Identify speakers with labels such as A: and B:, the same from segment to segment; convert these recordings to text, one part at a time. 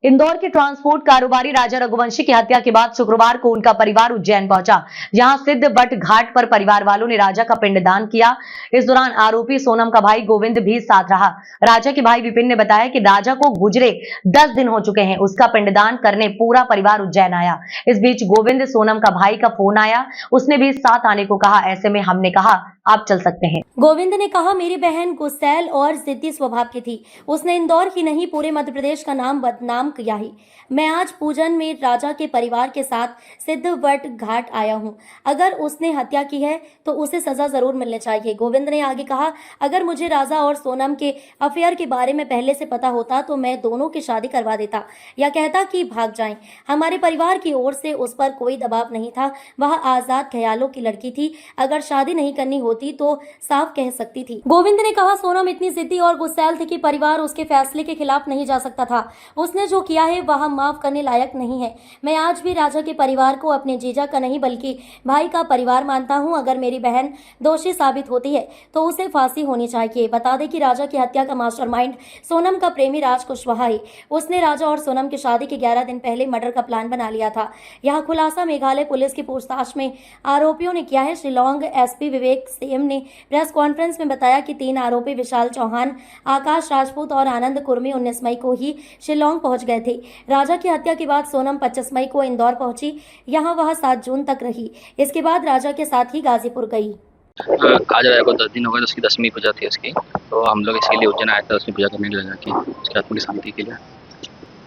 A: इंदौर के ट्रांसपोर्ट कारोबारी राजा रघुवंशी की हत्या के बाद शुक्रवार को उनका परिवार उज्जैन पहुंचा। यहां सिद्ध बट घाट पर परिवार वालों ने राजा का पिंडदान किया। इस दौरान आरोपी सोनम का भाई गोविंद भी साथ रहा। राजा के भाई विपिन ने बताया कि राजा को गुजरे 10 दिन हो चुके हैं, उसका पिंडदान करने पूरा परिवार उज्जैन आया। इस बीच गोविंद सोनम का भाई का फोन आया, उसने भी साथ आने को कहा। ऐसे में हमने कहा आप चल सकते हैं।
B: गोविंद ने कहा, मेरी बहन गुस्सैल और जिद्दी स्वभाव की थी। उसने इंदौर ही नहीं पूरे मध्य प्रदेश का नाम बदनाम किया ही। मैं आज पूजन में राजा के परिवार के साथ सिद्ध बट घाट आया हूं। अगर उसने हत्या की है तो उसे सजा जरूर मिलनी चाहिए। गोविंद ने आगे कहा, अगर मुझे राजा और सोनम के अफेयर के बारे में पहले से पता होता तो मैं दोनों की शादी करवा देता या कहता कि भाग जाएं। हमारे परिवार की ओर से उस पर कोई दबाव नहीं था। वह आजाद ख्यालों की लड़की थी। अगर शादी नहीं करनी होती तो साफ कह सकती थी। गोविंद ने कहा, सोनम इतनी जिद्दी और गुस्सैल थी कि परिवार उसके फैसले के खिलाफ नहीं जा सकता था। उसने जो किया है वह माफ करने लायक नहीं है। मैं आज भी राजा के परिवार को अपने जीजा का नहीं बल्कि भाई का परिवार मानता हूं। अगर मेरी बहन दोषी साबित होती है तो उसे फांसी होनी चाहिए। बता दें कि राजा की हत्या का मास्टरमाइंड सोनम का प्रेमी राज कुशवाहा है। उसने राजा और सोनम की शादी के 11 दिन पहले मर्डर का प्लान बना लिया था। यह खुलासा मेघालय पुलिस की पूछताछ में आरोपियों ने किया है। शिलोंग एसपी विवेक सेम ने प्रेस कॉन्फ्रेंस में बताया कि 3 आरोपी विशाल चौहान, आकाश राजपूत और आनंद कुर्मी 19 मई को ही शिलोंग पहुंच गए थे। राजा की हत्या के बाद सोनम 25 मई को इंदौर पहुंची। यहां वह 7 जून तक रही। इसके बाद राजा के साथ ही गाजीपुर गई।
C: आज राजा को 10 दिन हो गए, तो उसकी 10वीं पूजा थी उसकी, तो हम लोग इसके लिए उज्जैन आए थे उसकी पूजा करने लगा कि उसकी आत्मा की शांति के लिए।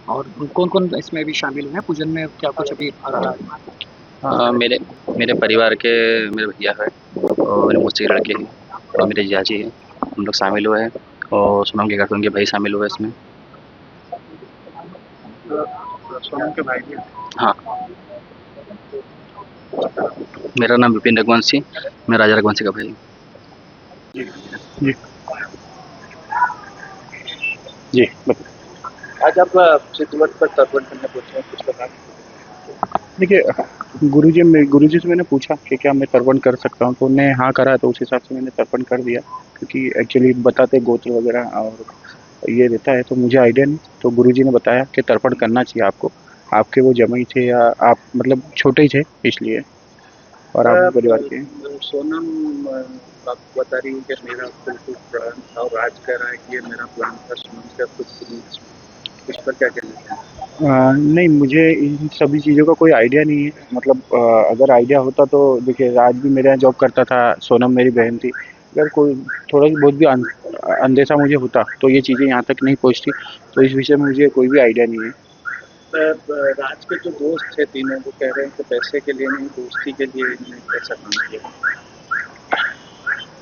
D: और कौन कौन इसमें भी शामिल है पूजन में, क्या कुछ अभी आ रहा है?
C: मेरे परिवार के मेरे भैया है और मेरे मुझसे के लड़के हैं और मेरे जियाजी हैं, हम लोग शामिल हुए हैं। और सोनम के घर पे उनके भाई शामिल हुए इसमें।
D: सोनम के भाई भी?
C: हाँ, मेरा नाम विपिन रघुवंशी, मैं राजा रघुवंशी का भाई।
D: जी जी जी आज आप सिद्धवट पर तर्पण करने पहुंचे हैं, कुछ बता।
E: देखिए, गुरुजी से मैंने पूछा कि क्या मैं तर्पण कर सकता हूँ, तो उन्होंने हाँ करा, तो उस हिसाब से मैंने तर्पण कर दिया। क्योंकि एक्चुअली बताते गोत्र वगैरह और ये रहता है, तो मुझे आइडिया नहीं। तो गुरुजी ने बताया कि तर्पण करना चाहिए आपको। आपके वो जमाई थे या आप मतलब छोटे ही थे इसलिए, और आप परिवार के।
D: सोनम आप बता रही हूँ कि मेरा बिल्कुल प्लान था और राज कह रहा है कि ये मेरा प्लान था सोनम से कुछ, इस पर क्या कहना है?
E: नहीं, मुझे इन सभी चीज़ों का कोई आइडिया नहीं है। मतलब अगर आइडिया होता तो देखिए, राज भी मेरे यहाँ जॉब करता था, सोनम मेरी बहन थी। अगर कोई थोड़ा बहुत भी अंदेशा मुझे होता तो ये चीज़ें यहाँ तक नहीं पहुँचती। तो इस विषय में मुझे कोई भी आइडिया नहीं है।
D: राज के जो दोस्त थे तीनों, वो कह रहे हैं कि पैसे के लिए नहीं, दोस्ती के लिए इन्होंने ऐसा काम किया।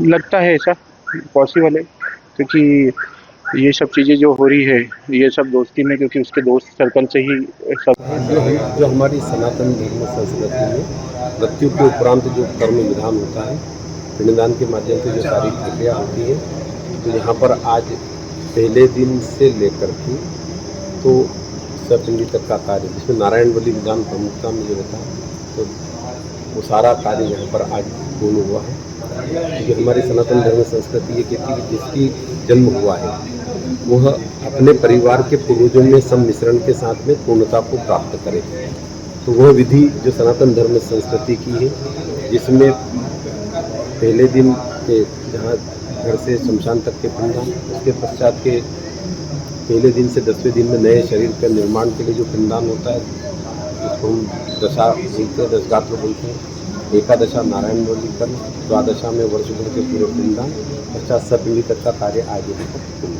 E: लगता है ऐसा पॉसिबल है, क्योंकि ये सब चीज़ें जो हो रही है ये सब दोस्ती में, क्योंकि उसके दोस्त सर्कल से ही सब
F: जो हमारी सनातन धर्म संस्कृति में मृत्यु के उपरांत जो कर्म विधान होता है, पिंडदान के माध्यम से जो सारी प्रक्रिया होती है, तो यहाँ पर आज पहले दिन से लेकर के तो सपिंडी तक का कार्य, जिसमें नारायण बलि विधान प्रमुखता में जो रहता है, तो वो सारा कार्य यहाँ पर आज पूर्ण हुआ है। क्योंकि हमारी सनातन धर्म संस्कृति ये कहती है कि जिसकी जन्म हुआ है वह अपने परिवार के पूर्वजों में सम्मिश्रण के साथ में पूर्णता को प्राप्त करे। तो वह विधि जो सनातन धर्म संस्कृति की है, जिसमें पहले दिन के जहाँ घर से शमशान तक के पिंडदान, उसके पश्चात के पहले दिन से 10वें दिन में नए शरीर के निर्माण के लिए जो पिंडदान होता है, जिसको हम दशा बोलते हैं, दशगात्र बोलते हैं। एकादशा नारायण बलि कर, द्वादशा में वर्ष भर के पूरे पिंडदान, पश्चात सपिंडी तक का कार्य आज यहाँ पर पूर्ण।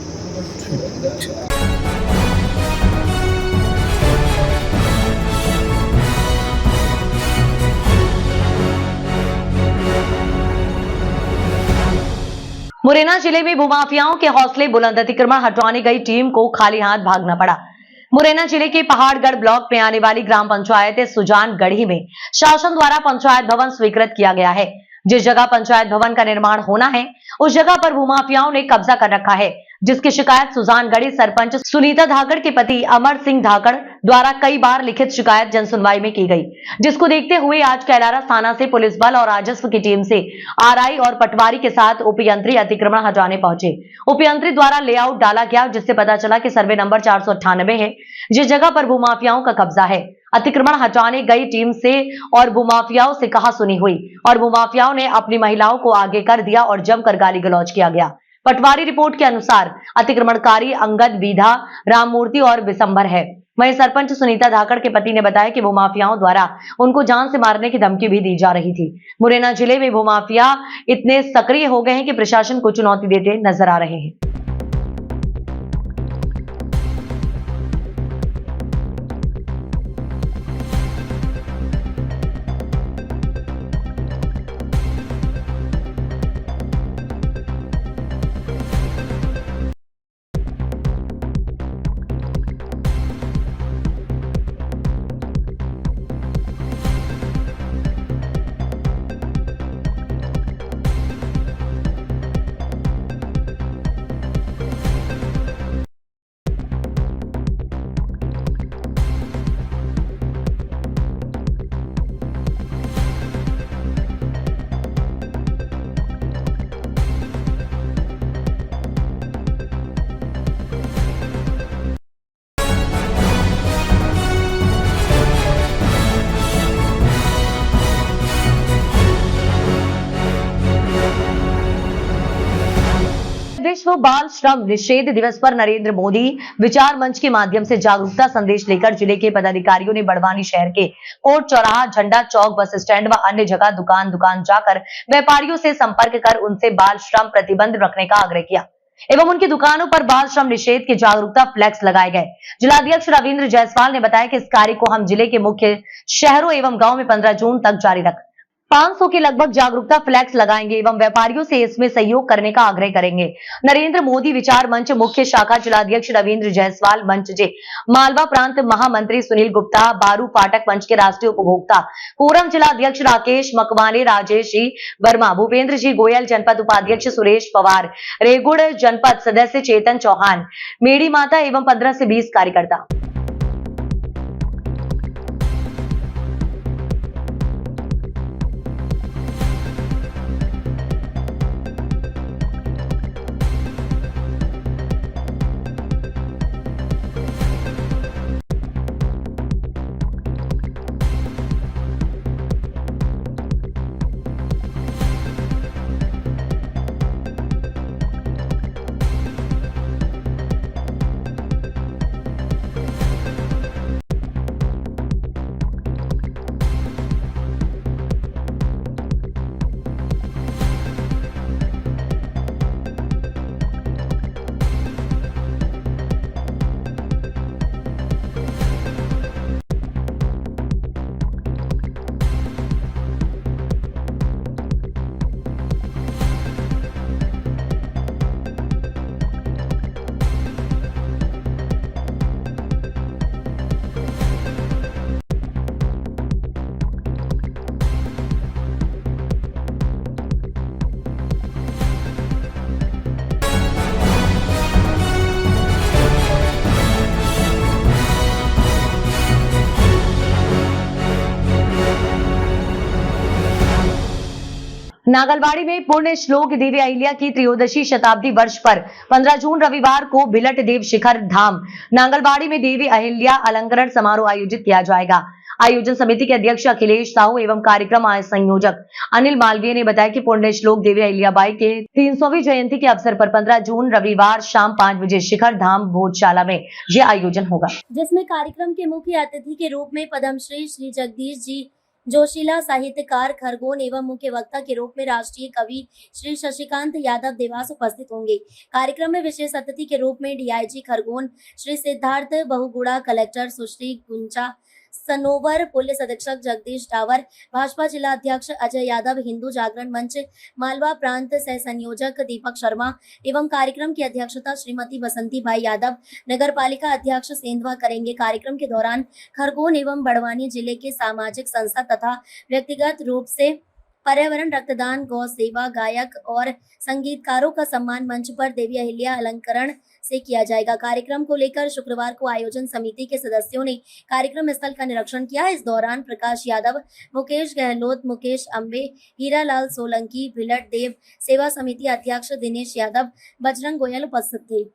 A: मुरैना जिले में भूमाफियाओं के हौसले बुलंद, अतिक्रमण हटवाने गई टीम को खाली हाथ भागना पड़ा। मुरैना जिले के पहाड़गढ़ ब्लॉक में आने वाली ग्राम पंचायत सुजानगढ़ी में शासन द्वारा पंचायत भवन स्वीकृत किया गया है। जिस जगह पंचायत भवन का निर्माण होना है उस जगह पर भूमाफियाओं ने कब्जा कर रखा है। जिसकी शिकायत सुजानगढ़ी सरपंच सुनीता धाकड़ के पति अमर सिंह धाकड़ द्वारा कई बार लिखित शिकायत जनसुनवाई में की गई, जिसको देखते हुए आज कैलारा थाना से पुलिस बल और राजस्व की टीम से आरआई और पटवारी के साथ उपयंत्री अतिक्रमण हटाने पहुंचे। उपयंत्री द्वारा लेआउट डाला गया, जिससे पता चला कि सर्वे नंबर 498 है, जिस जगह पर भूमाफियाओं का कब्जा है। अतिक्रमण हटाने गई टीम से और भूमाफियाओं से कहासुनी हुई और भूमाफियाओं ने अपनी महिलाओं को आगे कर दिया और जमकर गाली गलौज किया गया। पटवारी रिपोर्ट के अनुसार अतिक्रमणकारी अंगद, विधा, राममूर्ति और विशंभर है। वहीं सरपंच सुनीता धाकड़ के पति ने बताया कि भूमाफियाओं द्वारा उनको जान से मारने की धमकी भी दी जा रही थी। मुरैना जिले में भूमाफिया इतने सक्रिय हो गए हैं कि प्रशासन को चुनौती देते नजर आ रहे हैं। विश्व बाल श्रम निषेध दिवस पर नरेंद्र मोदी विचार मंच के माध्यम से जागरूकता संदेश लेकर जिले के पदाधिकारियों ने बड़वानी शहर के कोर्ट चौराहा, झंडा चौक, बस स्टैंड व अन्य जगह दुकान जाकर व्यापारियों से संपर्क कर उनसे बाल श्रम प्रतिबंध रखने का आग्रह किया एवं उनकी दुकानों पर बाल श्रम निषेध के जागरूकता फ्लैक्स लगाए गए। जिलाध्यक्ष रविंद्र जायसवाल ने बताया कि इस कार्य को हम जिले के मुख्य शहरों एवं गाँव में 15 जून तक जारी रख 500 के लगभग जागरूकता फ्लैक्स लगाएंगे एवं व्यापारियों से इसमें सहयोग करने का आग्रह करेंगे। नरेंद्र मोदी विचार मंच मुख्य शाखा जिलाध्यक्ष रविंद्र जायसवाल, मंच जे मालवा प्रांत महामंत्री सुनील गुप्ता, बारू फाटक मंच के राष्ट्रीय उपभोक्ता फोरम जिलाध्यक्ष राकेश मकवाने, राजेश जी वर्मा, भूपेंद्र जी गोयल, जनपद उपाध्यक्ष सुरेश पवार, रेगुड़ जनपद सदस्य चेतन चौहान, मेड़ी माता एवं 15 से 20 कार्यकर्ता। नागलबाड़ी में पुण्य श्लोक देवी अहिल्या की त्रयोदशी शताब्दी वर्ष पर 15 जून रविवार को बिलट देव शिखर धाम नांगलबाड़ी में देवी अहिल्या अलंकरण समारोह आयोजित किया जाएगा। आयोजन समिति के अध्यक्ष अखिलेश साहू एवं कार्यक्रम संयोजक अनिल मालवीय ने बताया कि पुण्य श्लोक देवी अहिल्याबाई के 300वीं जयंती के अवसर पर 15 जून रविवार शाम 5 बजे शिखर धाम भोजशाला में यह आयोजन होगा,
B: जिसमें कार्यक्रम के मुख्य अतिथि के रूप में पद्मश्री श्री जगदीश जी जोशीला, साहित्यकार खरगोन एवं मुख्य वक्ता के रूप में राष्ट्रीय कवि श्री शशिकांत यादव देवास उपस्थित होंगे। कार्यक्रम में विशेष अतिथि के रूप में डीआईजी खरगोन श्री सिद्धार्थ बहुगुड़ा, कलेक्टर सुश्री गुंचा सनोवर, पुलिस अधीक्षक जगदीश डावर, भाजपा जिला अध्यक्ष अजय यादव, हिंदू जागरण मंच मालवा प्रांत सह संयोजक दीपक शर्मा एवं कार्यक्रम की अध्यक्षता श्रीमती बसंती भाई यादव, नगर पालिका अध्यक्ष सेंधवा करेंगे। कार्यक्रम के दौरान खरगोन एवं बड़वानी जिले के सामाजिक संस्था तथा व्यक्तिगत रूप से पर्यावरण, रक्तदान, गौ सेवा, गायक और संगीतकारों का सम्मान मंच पर देवी अहिल्या अलंकरण से किया जाएगा। कार्यक्रम को लेकर शुक्रवार को आयोजन समिति के सदस्यों ने कार्यक्रम स्थल का निरीक्षण किया। इस दौरान प्रकाश यादव, मुकेश गहलोत, मुकेश अम्बे, हीरालाल सोलंकी, भिलट देव, सेवा समिति अध्यक्ष दिनेश यादव, बजरंग गोयल उपस्थित थे।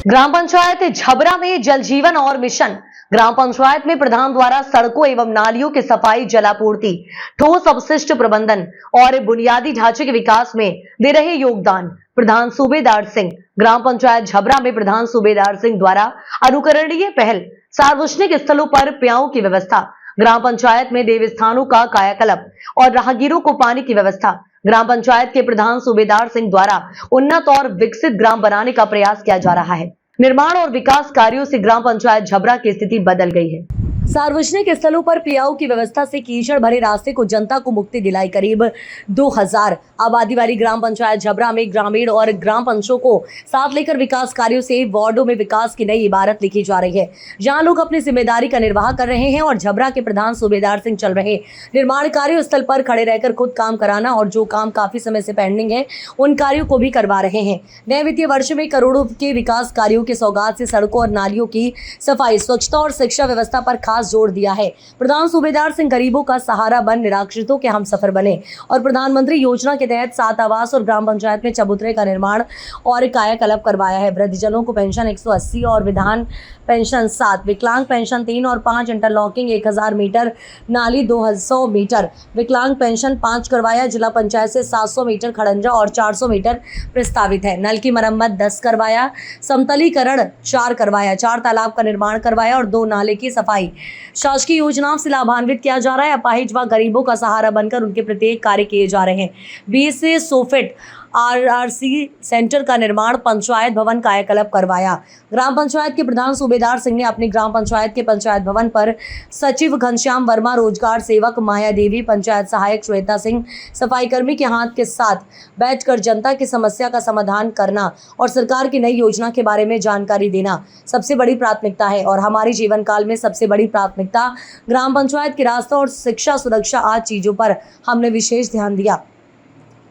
A: ग्राम पंचायत झबरा में जल जीवन और मिशन। ग्राम पंचायत में प्रधान द्वारा सड़कों एवं नालियों की सफाई, जलापूर्ति, ठोस अपशिष्ट प्रबंधन और बुनियादी ढांचे के विकास में दे रहे योगदान। प्रधान सूबेदार सिंह। ग्राम पंचायत झबरा में प्रधान सूबेदार सिंह द्वारा अनुकरणीय पहल, सार्वजनिक स्थलों पर पेयों की व्यवस्था, ग्राम पंचायत में देवस्थानों का कायाकल्प और राहगीरों को पानी की व्यवस्था। ग्राम पंचायत के प्रधान सूबेदार सिंह द्वारा उन्नत और विकसित ग्राम बनाने का प्रयास किया जा रहा है। निर्माण और विकास कार्यों से ग्राम पंचायत झबरा की स्थिति बदल गई है। सार्वजनिक स्थलों पर पेयों की व्यवस्था से कीचड़ भरे रास्ते को जनता को मुक्ति दिलाई। करीब 2000 आबादी वाली ग्राम पंचायत झबरा में ग्रामीण और ग्राम पंचों को साथ लेकर विकास कार्यों से वार्डों में विकास की नई इबारत लिखी जा रही है। जहां लोग अपनी जिम्मेदारी का निर्वाह कर रहे हैं और झबरा के प्रधान सूबेदार सिंह चल रहे निर्माण कार्य स्थल पर खड़े रहकर खुद काम कराना और जो काम काफी समय से पेंडिंग है उन कार्यों को भी करवा रहे हैं। नए वित्तीय वर्ष में करोड़ों के विकास कार्यों के सौगात से सड़कों और नालियों की सफाई, स्वच्छता और शिक्षा व्यवस्था पर खास जोर दिया है। प्रधान सूबेदार सिंह गरीबों का सहारा बन निराश्रितों के हमसफर बने और प्रधानमंत्री योजना के तहत 7 आवास और ग्राम पंचायत में चबूतरे का निर्माण और कायाकल्प करवाया है। वृद्धजनों को पेंशन 180 और विधान पेंशन 7, विकलांग पेंशन 3 और 5, इंटरलॉकिंग 1000 मीटर, नाली 200 मीटर, विकलांग पेंशन 5 करवाया। जिला पंचायत से 700 मीटर खड़ंजा और 400 मीटर प्रस्तावित है। नल की मरम्मत 10 करवाया, समतलीकरण 4 करवाया, 4 तालाब का निर्माण करवाया और 2 नाले की सफाई। शासकीय योजनाओं से लाभान्वित किया जा रहा है। अपाहिज व गरीबों का सहारा बनकर उनके प्रत्येक कार्य किए जा रहे हैं। 20 सोफिट RRC सेंटर का निर्माण, पंचायत भवन कायाकल्प करवाया। ग्राम पंचायत के प्रधान सूबेदार सिंह ने अपनी ग्राम पंचायत के पंचायत भवन पर सचिव घनश्याम वर्मा, रोजगार सेवक माया देवी, पंचायत सहायक श्वेता सिंह, सफाई कर्मी के हाथ के साथ बैठकर जनता की समस्या का समाधान करना और सरकार की नई योजना के बारे में जानकारी देना सबसे बड़ी प्राथमिकता है और हमारे जीवन काल में सबसे बड़ी प्राथमिकता ग्राम पंचायत की रास्ता और शिक्षा, सुरक्षा आदि चीजों पर हमने विशेष ध्यान दिया।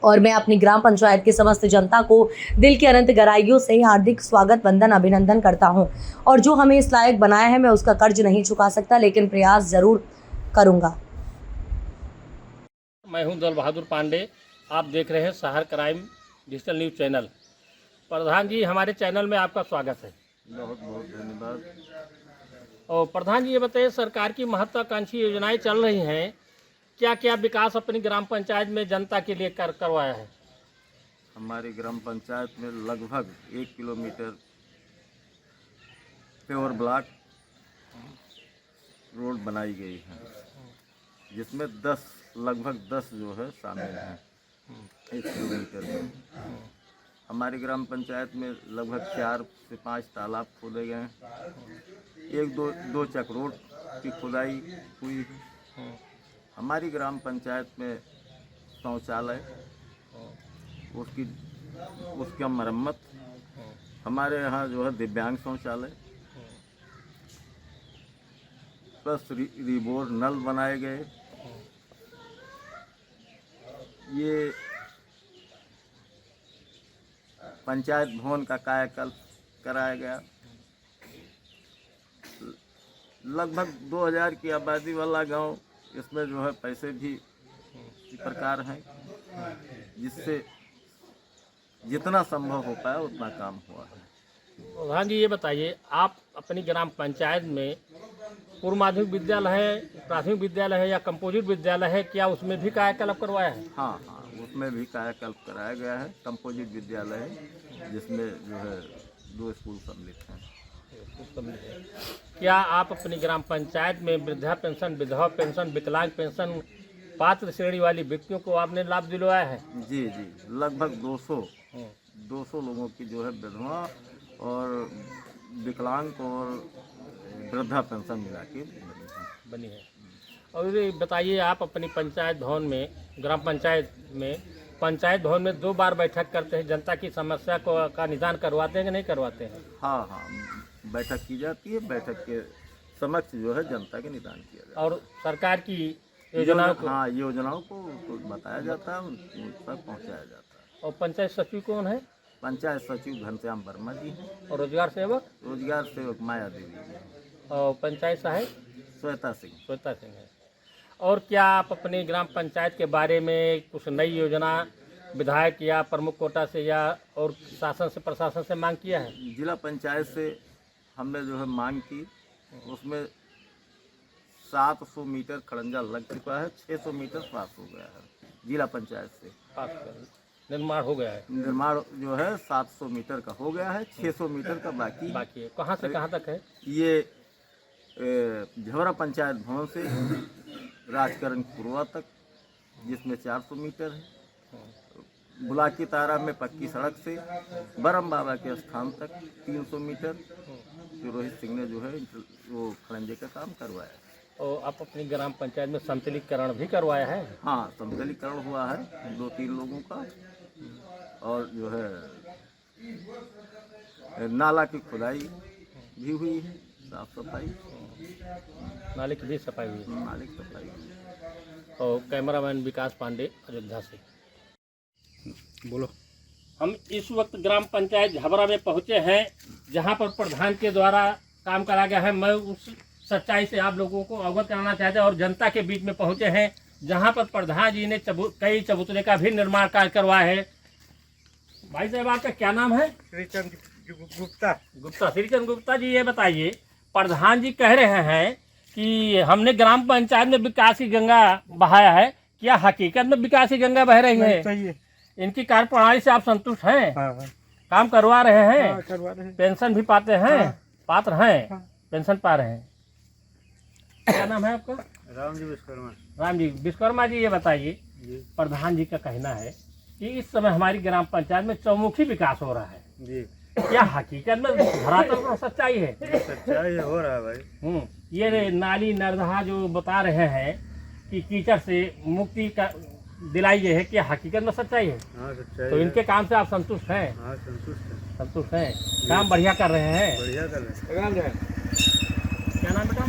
A: और मैं अपनी ग्राम पंचायत की समस्त जनता को दिल की अनंत गहराइयों से हार्दिक स्वागत, वंदन, अभिनंदन करता हूं और जो हमें इस लायक बनाया है मैं उसका कर्ज नहीं चुका सकता, लेकिन प्रयास जरूर करूंगा।
G: मैं हूं दल बहादुर पांडे। आप देख रहे हैं शहर क्राइम डिजिटल न्यूज़ चैनल। प्रधान जी, हमारे चैनल में आपका स्वागत है।
F: बहुत बहुत धन्यवाद।
G: और प्रधान जी, ये बताइए, सरकार की महत्वाकांक्षी योजनाएं चल रही हैं, क्या क्या विकास अपनी ग्राम पंचायत में जनता के लिए करवाया है?
F: हमारी ग्राम पंचायत में लगभग 1 किलोमीटर पेवर ब्लॉक रोड बनाई गई है, जिसमें लगभग 10 जो है शामिल हैं 1 किलोमीटर में। हमारी ग्राम पंचायत में लगभग 4 से 5 तालाब खोदे गए हैं। 1-2 चक रोड की खुदाई हुई है। हमारी ग्राम पंचायत में शौचालय, उसका मरम्मत, हमारे यहाँ जो है दिव्यांग शौचालय, प्लस रिबोर नल बनाए गए। ये पंचायत भवन का कायाकल्प कराया गया। लगभग 2000 की आबादी वाला गांव, इसमें जो है पैसे भी इसी प्रकार हैं, जिससे जितना संभव हो पाया उतना काम हुआ है।
G: प्रधान जी, ये बताइए, आप अपनी ग्राम पंचायत में पूर्व माध्यमिक विद्यालय है, प्राथमिक विद्यालय है या कंपोजिट विद्यालय है, क्या उसमें भी कायाकल्प करवाया है?
F: हाँ, उसमें भी कायाकल्प कराया गया है। कंपोजिट विद्यालय है, जिसमें जो है 2 स्कूल सम्मिलित हैं।
G: क्या आप अपनी ग्राम पंचायत में वृद्धा पेंशन, विधवा पेंशन, विकलांग पेंशन पात्र श्रेणी वाली व्यक्तियों को आपने लाभ दिलवाया है?
F: जी, लगभग 200 लोगों की जो है विधवा और विकलांग और वृद्धा पेंशन मिला के बनी है।
G: और ये बताइए, आप अपनी पंचायत भवन में, ग्राम पंचायत में पंचायत भवन में 2 बार बैठक करते हैं, जनता की समस्या का निदान करवाते हैं कि नहीं करवाते हैं?
H: हाँ हाँ, बैठक की जाती है, बैठक के समक्ष जो है जनता के निदान किया जाता है।
G: और सरकार की योजनाओं को,
H: हाँ, योजनाओं को बताया जाता है, उन तक पहुँचाया जाता है।
G: और पंचायत सचिव कौन है?
H: पंचायत सचिव घनश्याम वर्मा जी हैं,
G: और रोजगार सेवक?
H: रोजगार सेवक माया देवी जी हैं,
G: और पंचायत सहायक
H: श्वेता सिंह।
G: श्वेता सिंह है। और क्या आप अपने ग्राम पंचायत के बारे में कुछ नई योजना विधायक या प्रमुख कोटा से या और शासन से, प्रशासन से मांग किया है?
H: जिला पंचायत से हमने जो है मांग की, उसमें 700 मीटर खड़ंजा लग चुका है, 600 मीटर पास हो गया है जिला पंचायत से।
G: पास कर निर्माण हो गया है?
H: निर्माण जो है 700 मीटर का हो गया है, 600 मीटर का बाकी
G: बाकी है। कहाँ से कहाँ तक है?
H: ये झवरा पंचायत भवन से राजकरण पूर्वा तक, जिसमें 400 मीटर है। बुलाकी तारा में पक्की सड़क से बरम बाबा के स्थान तक 300 मीटर जो रोहित सिंह ने जो है वो खड़ंजे का काम करवाया है।
G: और आप अपनी ग्राम पंचायत में समतलीकरण भी करवाया है?
H: हाँ, समतलीकरण हुआ है 2-3 लोगों का, और जो है नाला की खुदाई भी हुई है, साफ सफाई,
G: नाले की भी सफाई हुई है।
H: नाले की सफाई हुई है।
G: और कैमरामैन विकास पांडे, अयोध्या से।
E: बोलो।
G: हम इस वक्त ग्राम पंचायत झबरा में पहुंचे हैं, जहां पर प्रधान के द्वारा काम करा गया है। मैं उस सच्चाई से आप लोगों को अवगत कराना चाहते हैं और जनता के बीच में पहुंचे हैं, जहां पर प्रधान जी ने कई चबूतरे का भी निर्माण कार्य करवाया है। भाई साहब, आपका क्या नाम है?
D: श्रीचंद गुप्ता।
G: गुप्ता, श्रीचंद गुप्ता जी, ये बताइए, प्रधान जी कह रहे हैं कि हमने ग्राम पंचायत में विकास की गंगा बहाया है, क्या हकीकत में विकास की गंगा बह रही है?
D: सही है।
G: इनकी कार्य प्रणाली से आप संतुष्ट हैं?
D: हाँ, हाँ।
G: काम करवा रहे हैं?
D: हाँ, करवा रहे हैं।
G: पेंशन भी पाते हैं?
D: हाँ।
G: पात्र हैं?
D: हाँ।
G: पेंशन पा रहे हैं। क्या नाम है आपका?
D: रामजी विश्वकर्मा।
G: रामजी विश्वकर्मा जी, ये बताइए, प्रधान जी का कहना है कि इस समय हमारी ग्राम पंचायत में चौमुखी विकास हो रहा है
D: जी,
G: क्या हकीकत में धरातल पर सच्चाई है?
D: सच्चाई हो रहा है भाई।
G: ये नाली नर्दहा जो बता रहे हैं कि कीचड़ से मुक्ति का दिलाई गई है, क्या हकीकत में सच्चाई है?
D: हाँ, सच्चाई
G: तो इनके काम से आप संतुष्ट हैं?
D: हाँ, संतुष्ट है।
G: संतुष्ट हैं, काम बढ़िया कर रहे हैं?
D: बढ़िया कर रहे हैं।
G: क्या नाम बेटा?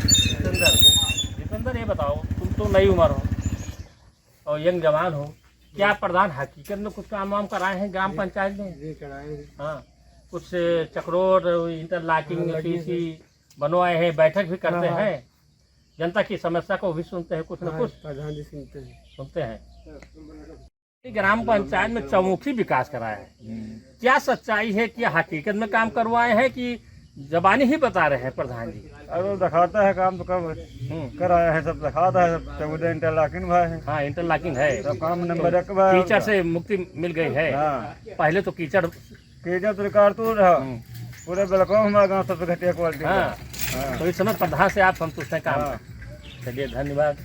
G: जितेंद्र। जितेंद्र, ये बताओ, तुम तो नई उम्र हो और यंग जवान हो, क्या प्रधान हकीकत में कुछ काम वाम कराए हैं ग्राम पंचायत में?
D: जी, कराए हैं।
G: हाँ, कुछ चक्रोड, इंटरलॉकिंग सीसी बनवाए हैं, बैठक भी करते हैं, जनता की समस्या को भी सुनते हैं, कुछ न कुछ
D: प्रधान जी सुनते हैं।
G: ग्राम पंचायत में चौमुखी विकास कराया है, क्या सच्चाई है? क्या हकीकत में काम करवाए हैं कि जबानी ही बता रहे हैं प्रधान जी?
D: अरे दिखाता है काम तो कब कराया है, सब दिखाता है, सब चौदह इंटरलॉकिंग भाई है।
G: हाँ, इंटरलॉकिंग है,
D: सब काम नंबर 1 बा।
G: कीचड़ से मुक्ति मिल गई है।
D: हाँ,
G: पहले तो कीचड़
D: तो रिकॉर्ड तो रहा पूरे ब्लॉकों में हमारे गाँव सबसे घटिया क्वालिटी।
G: हाँ, तो इस समय प्रधान से आप संतुष्ट हैं काम? चलिए, धन्यवाद।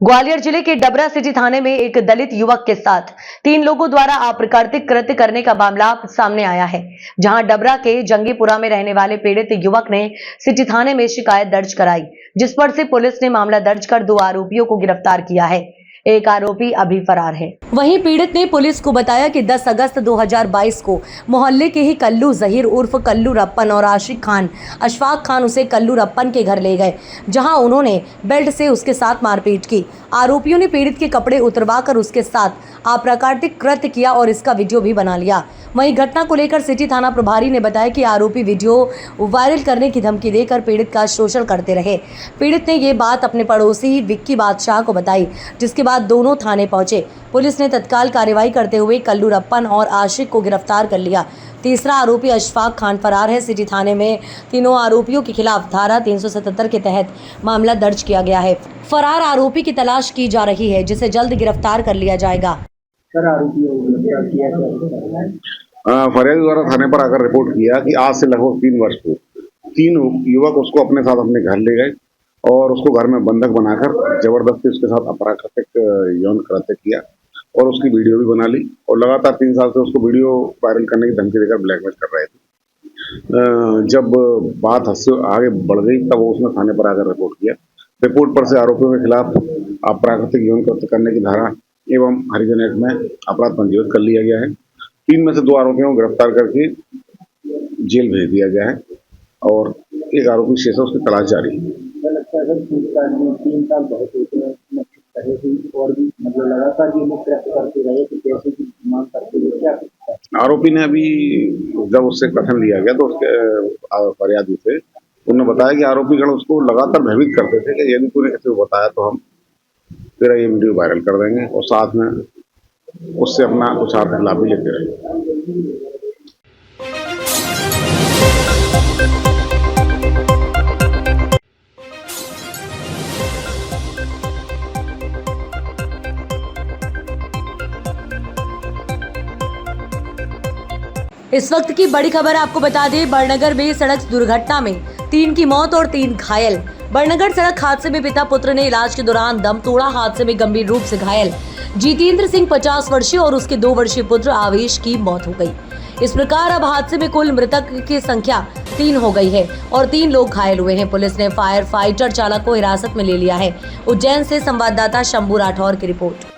A: ग्वालियर जिले के डबरा सिटी थाने में एक दलित युवक के साथ 3 लोगों द्वारा अप्राकृतिक कृत्य करने का मामला सामने आया है, जहां डबरा के जंगीपुरा में रहने वाले पीड़ित युवक ने सिटी थाने में शिकायत दर्ज कराई, जिस पर से पुलिस ने मामला दर्ज कर 2 आरोपियों को गिरफ्तार किया है। एक आरोपी अभी फरार है। वहीं पीड़ित ने पुलिस को बताया कि 10 अगस्त 2022 को मोहल्ले के ही कल्लू जहीर उर्फ कल्लू रप्पन और आशिक खान अशफाक खान उसे कल्लू रप्पन के घर ले गए, जहां उन्होंने बेल्ट से उसके साथ मारपीट की। आरोपियों ने पीड़ित के कपड़े उतरवाकर उसके साथ अप्राकृतिक कृत्य किया और इसका वीडियो भी बना लिया। वहीं घटना को लेकर सिटी थाना प्रभारी ने बताया कि आरोपी वीडियो वायरल करने की धमकी देकर पीड़ित का शोषण करते रहे। पीड़ित ने ये बात अपने पड़ोसी विक्की बादशाह को बताई, जिसके बाद दोनों थाने पहुंचे। पुलिस ने तत्काल कार्रवाई करते हुए कल्लू रप्पन और आशिक को गिरफ्तार कर लिया। तीसरा आरोपी अशफाक खान फरार है। सिटी थाने में तीनों आरोपियों के खिलाफ धारा 377 के तहत मामला दर्ज किया गया है। फरार आरोपी की तलाश की जा रही है, जिसे जल्द गिरफ्तार कर लिया जाएगा।
I: फरियादी द्वारा थाने पर आकर रिपोर्ट किया कि आज से लगभग 3 वर्ष पूर्व 3 युवक उसको अपने साथ अपने घर ले गए और उसको घर में बंधक बनाकर जबरदस्ती उसके साथ अप्राकृतिक यौन कृत्य किया और उसकी वीडियो भी बना ली और लगातार 3 साल से उसको वीडियो वायरल करने की धमकी देकर ब्लैकमेल कर रहे थे। जब बात हद से आगे बढ़ गई तब उसने थाने पर आकर रिपोर्ट किया। रिपोर्ट पर से आरोपियों के खिलाफ अप्राकृतिक यौन कृत्य करने की धारा एवं हरिजन एक्ट में अपराध पंजीबद्ध कर लिया गया है। 3 में से 2 आरोपियों को गिरफ्तार करके जेल भेज दिया गया है और एक आरोपी शेष है, उसकी तलाश जारी है। आरोपी ने अभी जब उससे कथन लिया गया तो उसके फरियादी से उन्होंने बताया कि आरोपीगण उसको लगातार भयभीत करते थे कि यदि तूने किसी को बताया तो हम तेरा ये वीडियो वायरल कर देंगे और साथ में उससे अपना कुछ आर्थिक लाभ भी लेते रहे।
A: इस वक्त की बड़ी खबर आपको बता दें, बड़नगर में सड़क दुर्घटना में 3 की मौत और 3 घायल। बड़नगर सड़क हादसे में पिता पुत्र ने इलाज के दौरान दम तोड़ा। हादसे में गंभीर रूप से घायल जितेंद्र सिंह 50 वर्षीय और उसके 2 वर्षीय पुत्र आवेश की मौत हो गई। इस प्रकार अब हादसे में कुल मृतक की संख्या 3 हो गई है और 3 लोग घायल हुए हैं। पुलिस ने फायर फाइटर चालक को हिरासत में ले लिया है। उज्जैन से संवाददाता शंभू राठौर की रिपोर्ट।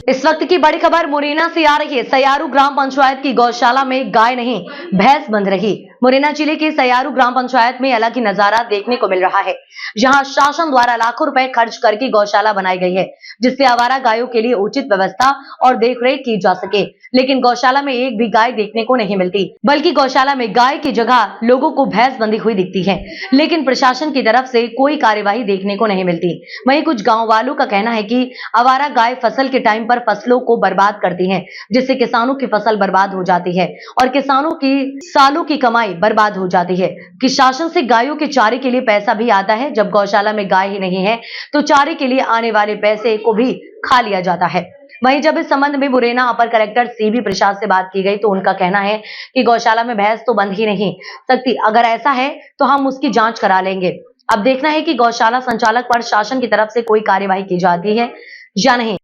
A: इस वक्त की बड़ी खबर मुरैना से आ रही है। सयारू ग्राम पंचायत की गौशाला में गाय नहीं भैंस बंध रही। मुरैना जिले के सयारू ग्राम पंचायत में अलग ही नजारा देखने को मिल रहा है, जहां शासन द्वारा लाखों रुपए खर्च करके गौशाला बनाई गई है, जिससे आवारा गायों के लिए उचित व्यवस्था और देखरेख की जा सके। लेकिन गौशाला में एक भी गाय देखने को नहीं मिलती, बल्कि गौशाला में गाय की जगह लोगों को भैंस बंधी हुई दिखती है। लेकिन प्रशासन की तरफ से कोई कार्यवाही देखने को नहीं मिलती। वहीं कुछ गाँव वालों का कहना है कि आवारा गाय फसल के टाइम पर फसलों को बर्बाद करती हैं, जिससे किसानों की फसल बर्बाद हो जाती है और किसानों की सालों की कमाई बर्बाद हो जाती है। कि शासन से गायों के चारे के लिए पैसा भी आता है, जब गौशाला में गाय ही नहीं है तो चारे के लिए आने वाले पैसे को भी खा लिया जाता है। वहीं जब इस संबंध में मुरैना अपर कलेक्टर सीबी प्रसाद से बात की गई तो उनका कहना है कि गौशाला में भैंस तो बंध ही नहीं सकती, अगर ऐसा है तो हम उसकी जांच करा लेंगे। अब देखना है कि गौशाला संचालक पर शासन की तरफ से कोई कार्यवाही की जाती है या नहीं।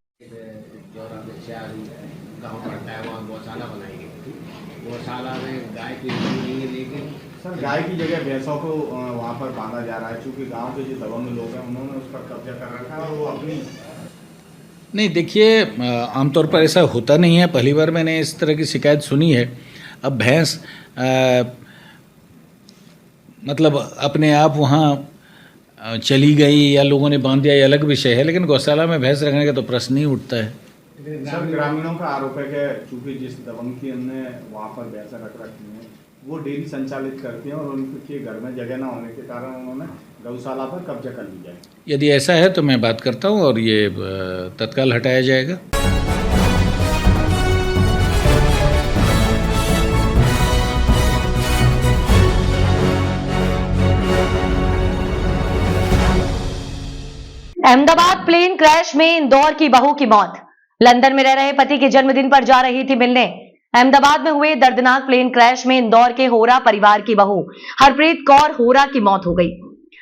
J: गाँव पड़ता है वहाँ गौशाला बनाई गई थी। गौशाला में गाय की नहीं है, लेकिन
K: सर गाय की जगह भैंसों को वहाँ पर बांधा जा रहा है, क्योंकि गांव के जो दबंग लोग हैं उन्होंने उस पर कब्जा कर रखा है और वो अपनी
L: नहीं। देखिए, आमतौर पर ऐसा होता नहीं है, पहली बार मैंने इस तरह की शिकायत सुनी है। अब भैंस मतलब अपने आप वहाँ चली गई या लोगों ने बांध दिया, ये अलग विषय है, लेकिन गौशाला में भैंस रखने का तो प्रश्न ही उठता है।
K: सर ग्रामीणों का आरोप है कि चूंकि जिस दबंग की हमने वहाँ पर भैंसा रख रखी है वो डेयरी संचालित करती हैं और उनके घर में जगह ना होने के कारण उन्होंने गौशाला पर कब्जा कर लिया है।
L: यदि ऐसा है तो मैं बात करता हूँ और ये तत्काल हटाया जाएगा।
A: अहमदाबाद प्लेन क्रैश में इंदौर की बहू की मौत। लंदन में रह रहे पति के जन्मदिन पर जा रही थी मिलने। अहमदाबाद में हुए दर्दनाक प्लेन क्रैश में इंदौर के होरा परिवार की बहू हरप्रीत कौर होरा की मौत हो गई।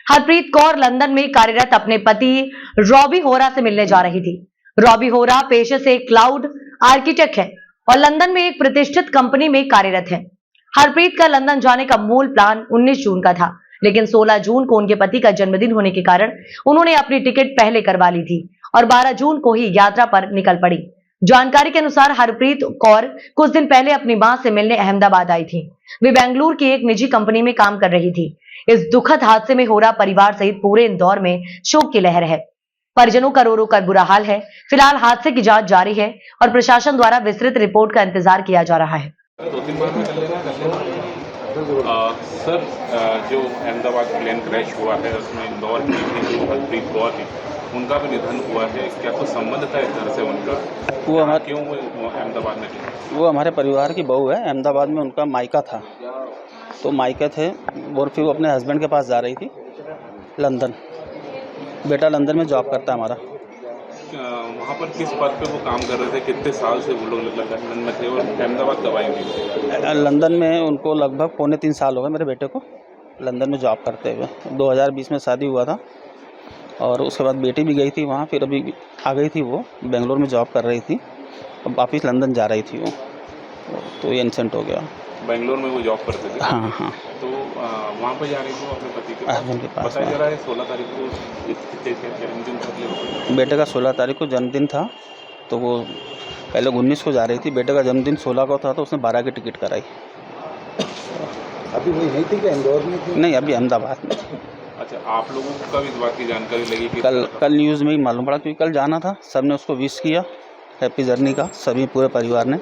A: हरप्रीत कौर लंदन में कार्यरत अपने पति रॉबी होरा से मिलने जा रही थी। रॉबी होरा पेशे से क्लाउड आर्किटेक्ट है और लंदन में एक प्रतिष्ठित कंपनी में कार्यरत है। हरप्रीत का लंदन जाने का मूल प्लान 19 जून का था, लेकिन 16 जून को उनके पति का जन्मदिन होने के कारण उन्होंने अपनी टिकट पहले करवा ली थी और 12 जून को ही यात्रा पर निकल पड़ी। जानकारी के अनुसार हरप्रीत कौर कुछ दिन पहले अपनी मां से मिलने अहमदाबाद आई थी। वे बेंगलुरु की एक निजी कंपनी में काम कर रही थी। इस दुखद हादसे में होरा परिवार सहित पूरे इंदौर में शोक की लहर है। परिजनों का रो रो कर बुरा हाल है। फिलहाल हादसे की जांच जारी है और प्रशासन द्वारा विस्तृत रिपोर्ट का इंतजार किया जा रहा है।
M: सर, जो अहमदाबाद प्लेन क्रैश हुआ है उसमें इंदौर की जो हरप्रीत कौर थी उनका भी निधन हुआ है, क्या कुछ संबंध था इस घर से उनका?
N: वो हमारे
M: क्यों वो अहमदाबाद में थे?
N: वो हमारे परिवार की बहू है। अहमदाबाद में उनका मायका था, तो मायके थे और फिर वो अपने हस्बैंड के पास जा रही थी लंदन। बेटा लंदन में जॉब करता है हमारा।
M: वहाँ पर किस पद पे वो काम कर रहे थे? कितने साल से वो लोग लंदन में थे और अहमदाबाद कब आई थी?
N: लंदन में उनको लगभग 2.25 साल हो गए मेरे बेटे को लंदन में जॉब करते हुए। 2020 में शादी हुआ था और उसके बाद बेटी भी गई थी वहाँ। फिर अभी आ गई थी, वो बेंगलोर में जॉब कर रही थी और वापस लंदन जा रही थी वो, तो ये इंसिडेंट हो गया।
M: बेंगलोर में वो जॉब करते थे?
N: हाँ हाँ।
M: तो वहाँ पर जा रही थी अपने पति के पास। बताया जा रहा है 16 तारीख को जन्मदिन था
N: बेटे का। 16 तारीख को जन्मदिन था, तो वो पहले 19 को जा रही थी। बेटे का जन्मदिन 16 को था, तो उसने 12 की टिकट कराई।
F: अभी वो यहीं थी कि इंदौर में थी?
N: नहीं, अभी अहमदाबाद में थी।
M: अच्छा, आप लोगों को कब इस बात की जानकारी लगी कि
N: कल न्यूज़ में ही मालूम पड़ा, क्योंकि कल जाना था। सब ने उसको विश किया हैप्पी जर्नी का, सभी पूरे परिवार ने।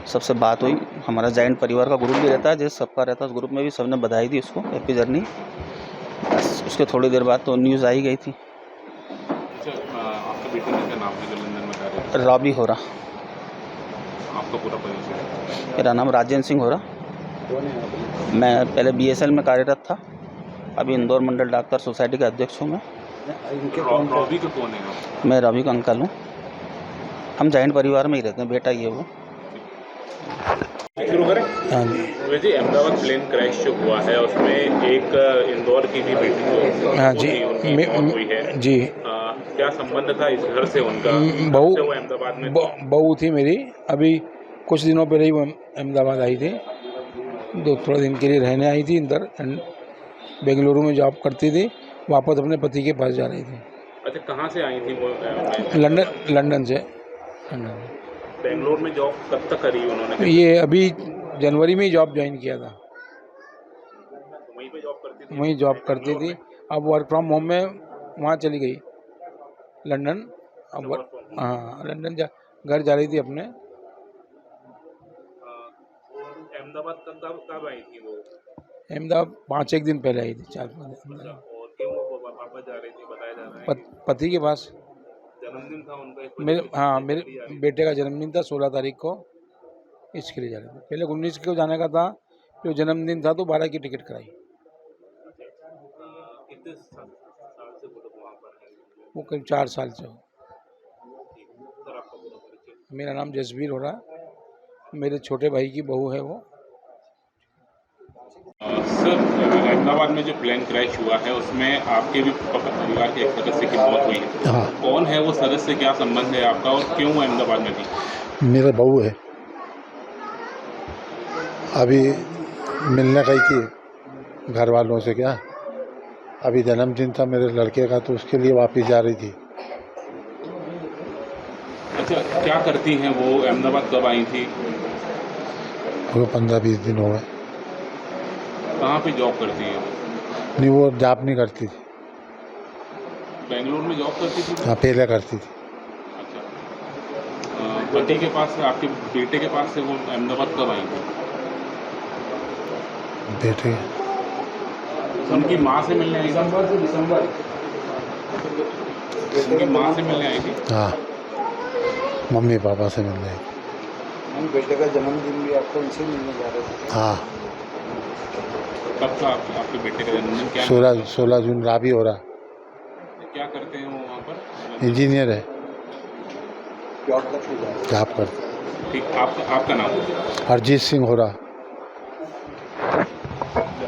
N: सबसे बात हुई। हमारा जॉइंट परिवार का ग्रुप भी रहता है, जैसे सबका रहता है, उस ग्रुप में भी सबने बधाई दी उसको हैप्पी जर्नी। बस उसके थोड़ी देर बाद तो न्यूज़ आई गई थी।
M: अच्छा, आपके बेटे का क्या नाम है जो लंदन में कार्यरत?
N: रॉबी होरा।
M: आपका पूरा परिचय?
N: मेरा नाम राजेंद्र सिंह होरा। मैं पहले BSL में कार्यरत था, अभी इंदौर मंडल डॉक्टर सोसाइटी का अध्यक्ष हूँ मैं।
M: रॉबी का कौन है?
N: मैं रॉबी का अंकल हूँ। हम जॉइंट परिवार में ही रहते हैं, बेटा ये वो।
M: शुरू करें?
N: हाँ
M: जी। अहमदाबाद प्लेन क्रैश जो हुआ है उसमें एक इंदौर की भी बेटी
O: हाँ जी
M: हुई है
O: जी।
M: क्या संबंध था इस घर से उनका?
O: बहू
M: वो अहमदाबाद में
O: बहू थी मेरी। अभी कुछ दिनों पहले ही वो अहमदाबाद आई थी, थोड़े दिन के लिए रहने आई थी इधर। बेंगलुरु में जॉब करती थी, वापस अपने पति के पास जा रही थी।
M: अच्छा, कहाँ से आई थी वो?
O: लंदन से।
M: बेंगलोर में जॉब कब तक करी उन्होंने?
O: ये अभी जनवरी में ही जॉब ज्वाइन किया था।
M: वहीं पे जॉब करती थी?
O: वहीं जॉब करती थी। अब वर्क फ्रॉम होम में वहाँ चली गई लंदन। अब हाँ, लंदन घर जा रही थी अपने।
M: अहमदाबाद कब आई थी वो?
O: अहमदाबाद 5-1 दिन पहले आई थी, 4-5 दिन।
M: और क्यों वो वापस जा रही थी बताया जा रहा है?
O: पति के पास।
M: जन्मदिन था उनका?
O: मेरे बेटे का जन्मदिन था 16 तारीख को, इसके लिए जा रहे थे। पहले 19 को जाने का था, फिर जन्मदिन था तो 12 की टिकट कराई।
M: कितने साल से वो लोग वहाँ पर हैं?
O: वो करीब 4 साल से हो।
M: सर, आपका पूरा परिचय?
O: मेरा नाम जसबीर हो रहा, मेरे छोटे भाई की बहू है वो।
M: सर, अहमदाबाद में जो प्लेन क्रैश हुआ है उसमें आपके भी परिवार के एक सदस्य की मौत हुई है।
P: हाँ।
M: कौन है वो सदस्य, क्या संबंध है आपका और क्यों वो अहमदाबाद में थी?
P: मेरा बहू है, अभी मिलने गई थी घर वालों से। क्या अभी जन्मदिन था मेरे लड़के का, तो उसके लिए वापस जा रही थी।
M: अच्छा, क्या करती हैं वो? अहमदाबाद कब आई थी?
P: वो 15-20 दिन हो गए।
M: कहाँ पे जॉब करती है?
P: नहीं, वो जॉब नहीं करती थी।
M: बेंगलोर में जॉब करती थी?
P: हाँ, पहले करती थी।
M: अच्छा, पति के पास से, आपके बेटे के पास से वो अहमदाबाद कब आई थी?
P: बेटे
M: उनकी माँ से मिलने आई थी? दिसंबर उनकी माँ से मिलने आई थी?
P: हाँ, मम्मी पापा से मिलने आई थी।
F: बेटे का जन्मदिन भी आपको उनसे मिलने जा रहे थे?
P: हाँ।
M: कब था आपके बेटे का जन्मदिन? क्या
P: 16 जून। राबी हो रहा।
M: क्या करते हैं वो वहाँ पर?
P: इंजीनियर है,
M: जॉब करते हैं।
P: जॉब करते।
M: ठीक, आपका नाम?
P: हरजीत सिंह हो रहा।